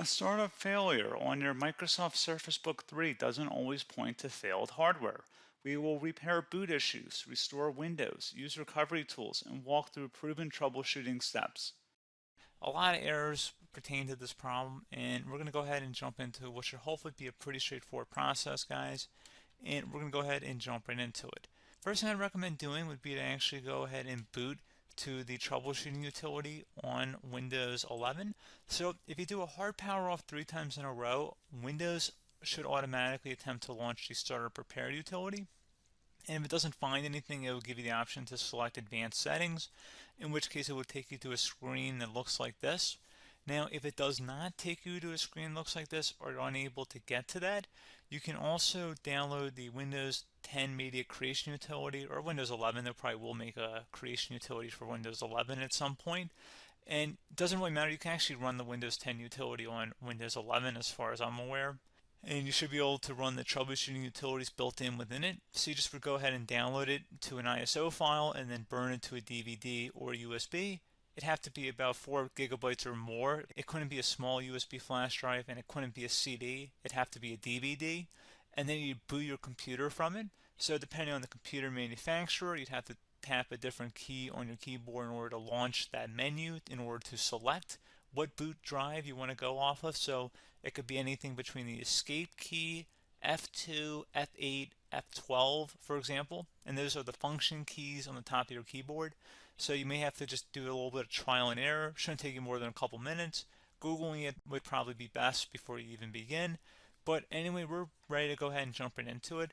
A startup failure on your Microsoft Surface Book 3 doesn't always point to failed hardware. We will repair boot issues, restore Windows, use recovery tools, and walk through proven troubleshooting steps. A lot of errors pertain to this problem, and we're going to go ahead and jump into what should hopefully be a pretty straightforward process, guys. And we're going to go ahead and jump right into it. First thing I'd recommend doing would be to actually go ahead and boot to the troubleshooting utility on Windows 11. So if you do a hard power off 3 times in a row, Windows should automatically attempt to launch the starter prepare utility. And if it doesn't find anything, it will give you the option to select advanced settings, in which case it will take you to a screen that looks like this. Now, if it does not take you to a screen that looks like this, or you're unable to get to that, you can also download the Windows 10 Media Creation Utility, or Windows 11. They probably will make a creation utility for Windows 11 at some point. And it doesn't really matter, you can actually run the Windows 10 utility on Windows 11 as far as I'm aware. And you should be able to run the troubleshooting utilities built in within it. So you just would go ahead and download it to an ISO file and then burn it to a DVD or USB. It'd have to be about 4 gigabytes or more. It couldn't be a small USB flash drive, and it couldn't be a CD. It'd have to be a DVD. And then you'd boot your computer from it. So depending on the computer manufacturer, you'd have to tap a different key on your keyboard in order to launch that menu, in order to select what boot drive you want to go off of. So it could be anything between the escape key, F2, F8, F12, for example, and those are the function keys on the top of your keyboard. So you may have to just do a little bit of trial and error. Shouldn't take you more than a couple minutes. Googling it would probably be best before you even begin. But anyway, we're ready to go ahead and jump right into it.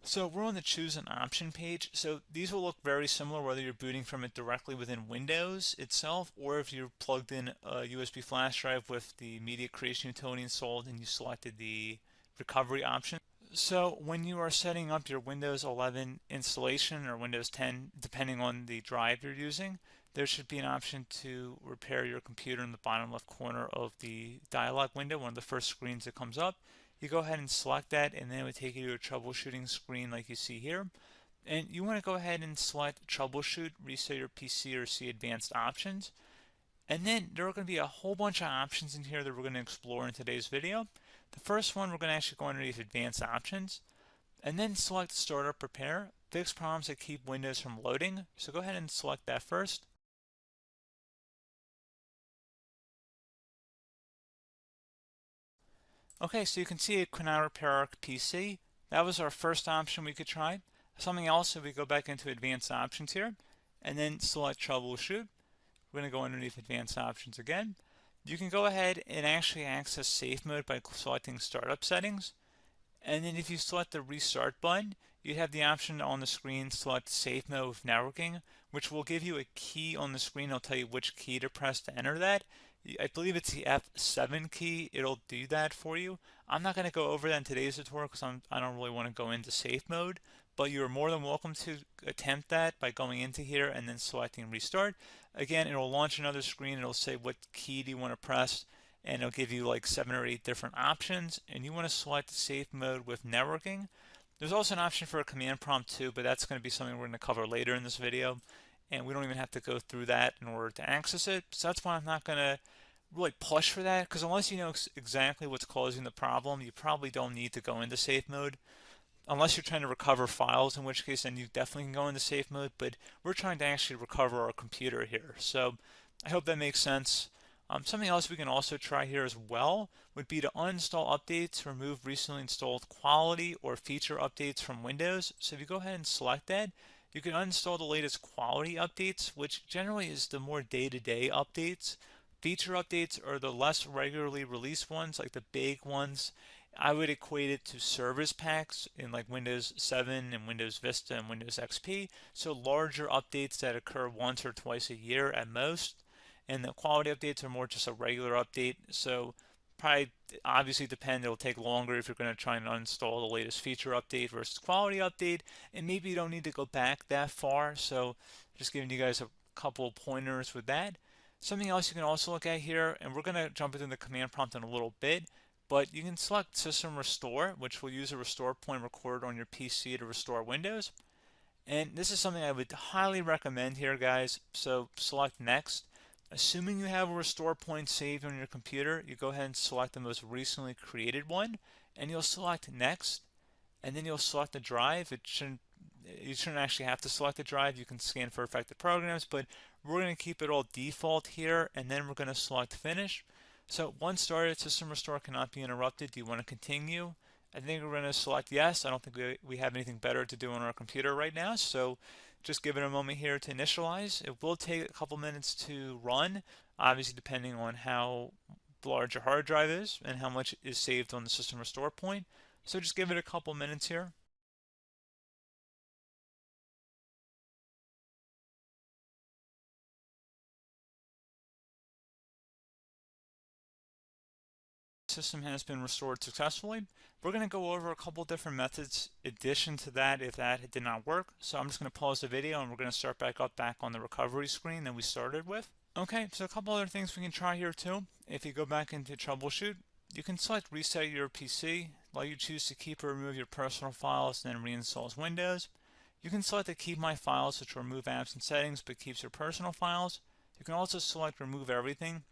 So we're on the choose an option page. So these will look very similar whether you're booting from it directly within Windows itself, or if you're plugged in a USB flash drive with the media creation utility installed and you selected the recovery option. So when you are setting up your Windows 11 installation or Windows 10, depending on the drive you're using, there should be an option to repair your computer in the bottom left corner of the dialog window, one of the first screens that comes up. You go ahead and select that, and then it would take you to a troubleshooting screen like you see here. And you want to go ahead and select troubleshoot, reset your PC, or see advanced options. And then there are going to be a whole bunch of options in here that we're going to explore in today's video. The first one, we're going to actually go underneath advanced options and then select startup prepare, fix problems that keep Windows from loading. So go ahead and select that first. Okay, so you can see it could not repair our PC. That was our first option we could try. Something else, if we go back into advanced options here and then select troubleshoot, we're going to go underneath advanced options again. You can go ahead and actually access safe mode by selecting startup settings. And then if you select the restart button, you have the option on the screen select safe mode with networking, which will give you a key on the screen. It'll tell you which key to press to enter that. I believe it's the F7 key. It'll do that for you. I'm not going to go over that in today's tutorial because I don't really want to go into safe mode, but you're more than welcome to attempt that by going into here and then selecting restart. Again, it'll launch another screen. It'll say what key do you want to press, and it'll give you like 7 or 8 different options, and you want to select safe mode with networking. There's also an option for a command prompt too, but that's going to be something we're going to cover later in this video, and we don't even have to go through that in order to access it. So that's why I'm not going to really push for that, because unless you know exactly what's causing the problem, you probably don't need to go into safe mode. Unless you're trying to recover files, in which case then you definitely can go into safe mode, but we're trying to actually recover our computer here. So I hope that makes sense. Something else we can also try here as well would be to uninstall updates, remove recently installed quality or feature updates from Windows. So if you go ahead and select that, you can uninstall the latest quality updates, which generally is the more day-to-day updates. Feature updates are the less regularly released ones, like the big ones. I would equate it to service packs in like Windows 7 and Windows Vista and Windows XP. So larger updates that occur once or twice a year at most. And the quality updates are more just a regular update. So probably obviously depend, it'll take longer if you're going to try and uninstall the latest feature update versus quality update. And maybe you don't need to go back that far. So just giving you guys a couple of pointers with that. Something else you can also look at here, and we're going to jump into the command prompt in a little bit, but you can select System Restore, which will use a restore point recorded on your PC to restore Windows. And this is something I would highly recommend here, guys. So select Next. Assuming you have a restore point saved on your computer, you go ahead and select the most recently created one, and you'll select next, and then you'll select the drive. You shouldn't actually have to select the drive. You can scan for affected programs, but we're going to keep it all default here, and then we're going to select finish. So once started, system restore cannot be interrupted. Do you want to continue? I think we're going to select yes. I don't think we have anything better to do on our computer right now, so just give it a moment here to initialize. It will take a couple minutes to run, obviously depending on how large your hard drive is and how much is saved on the system restore point. So just give it a couple minutes here. System has been restored successfully. We're going to go over a couple different methods addition to that if that did not work. So I'm just going to pause the video and we're going to start back on the recovery screen that we started with. Okay, so a couple other things we can try here too. If you go back into troubleshoot, you can select reset your PC, let you choose to keep or remove your personal files and then reinstalls Windows. You can select to keep my files, which will remove apps and settings but keeps your personal files. You can also select remove everything,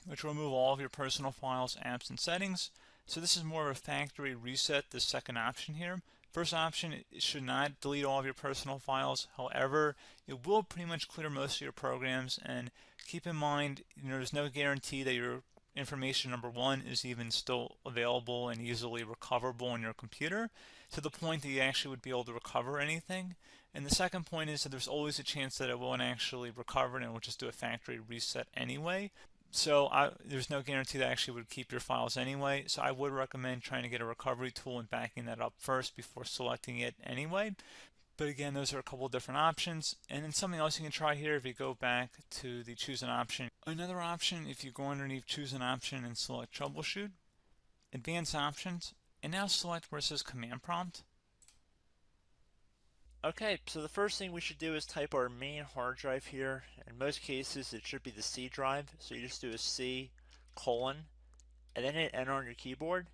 which will remove all of your personal files, apps, and settings. So this is more of a factory reset, the second option here. First option, it should not delete all of your personal files. However, it will pretty much clear most of your programs, and keep in mind, there's no guarantee that your information, number one, is even still available and easily recoverable on your computer to the point that you actually would be able to recover anything. And the second point is that there's always a chance that it won't actually recover and it will just do a factory reset anyway. So there's no guarantee that actually would keep your files anyway. So I would recommend trying to get a recovery tool and backing that up first before selecting it anyway. But again, those are a couple different options. And then something else you can try here if you go back to the choose an option. Another option, if you go underneath choose an option and select troubleshoot, advanced options, and now select where it says command prompt. Okay, so the first thing we should do is type our main hard drive here. In most cases, it should be the C drive. So you just do a C colon and then hit enter on your keyboard.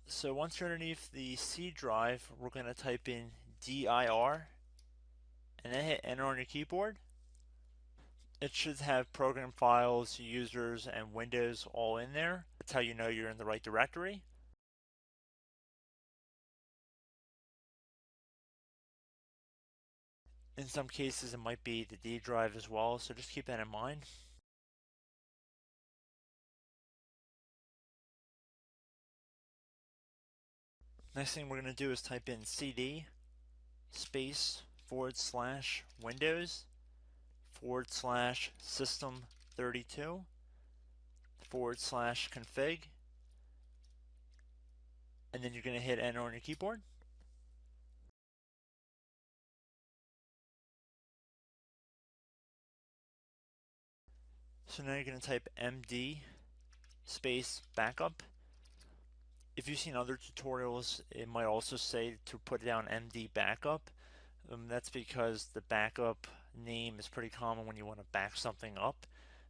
So once you're underneath the C drive, we're going to type in dir and then hit enter on your keyboard. It should have program files, users, and Windows all in there. That's how you know you're in the right directory. In some cases, it might be the D drive as well, so just keep that in mind. Next thing we're going to do is type in cd space / Windows / system 32 / config, and then you're going to hit enter on your keyboard. So now you're going to type md space backup. If you've seen other tutorials, it might also say to put down md backup. That's because the backup name is pretty common when you want to back something up.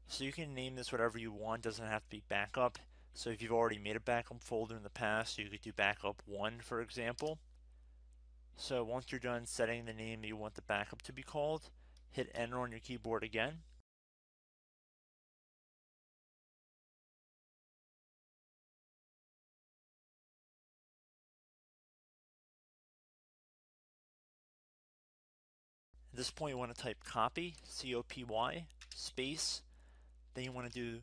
So you can name this whatever you want, doesn't have to be backup. So if you've already made a backup folder in the past, you could do backup 1, for example. So once you're done setting the name you want the backup to be called, hit enter on your keyboard again. At this point you want to type copy, C-O-P-Y, space, then you want to do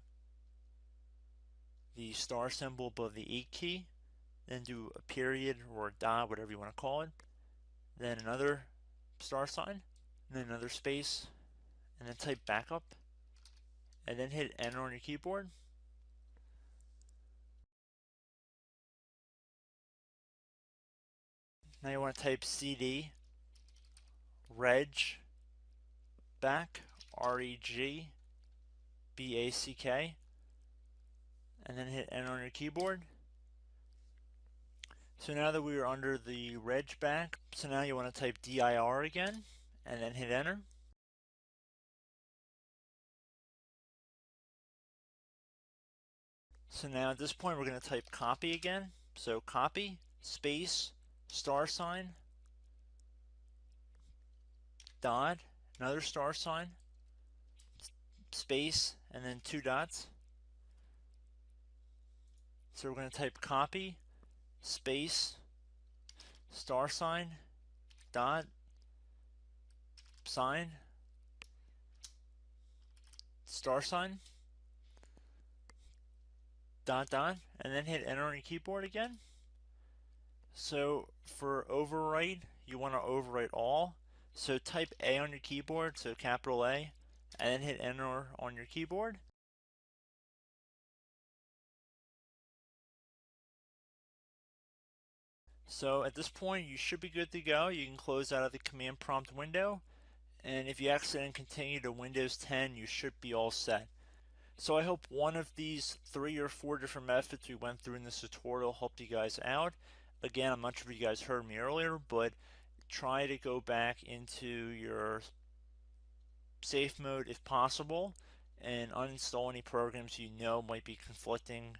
the star symbol above the 8 key, then do a period or a dot, whatever you want to call it, then another star sign, and then another space, and then type backup, and then hit enter on your keyboard. Now you want to type cd reg back, REG BACK, and then hit enter on your keyboard. So now that we are under the reg back, so now you want to type dir again, and then hit enter. So now at this point we're going to type copy again. So copy, space, star sign, dot, another star sign, space, and then 2 dots. So we're going to type copy, space, star sign, dot, sign, star sign, dot, dot, and then hit enter on your keyboard again. So for overwrite, you want to overwrite all. So type A on your keyboard, so capital A, and then hit enter on your keyboard. So at this point, you should be good to go. You can close out of the command prompt window, and if you accidentally continue to Windows 10, you should be all set. So I hope one of these 3 or 4 different methods we went through in this tutorial helped you guys out. Again, I'm not sure if you guys heard me earlier, but try to go back into your safe mode if possible and uninstall any programs you know might be conflicting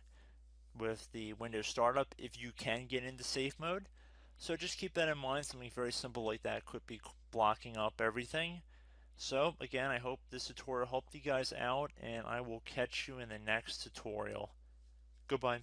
with the Windows startup if you can get into safe mode. So just keep that in mind. Something very simple like that could be blocking up everything. So again, I hope this tutorial helped you guys out, and I will catch you in the next tutorial. Goodbye.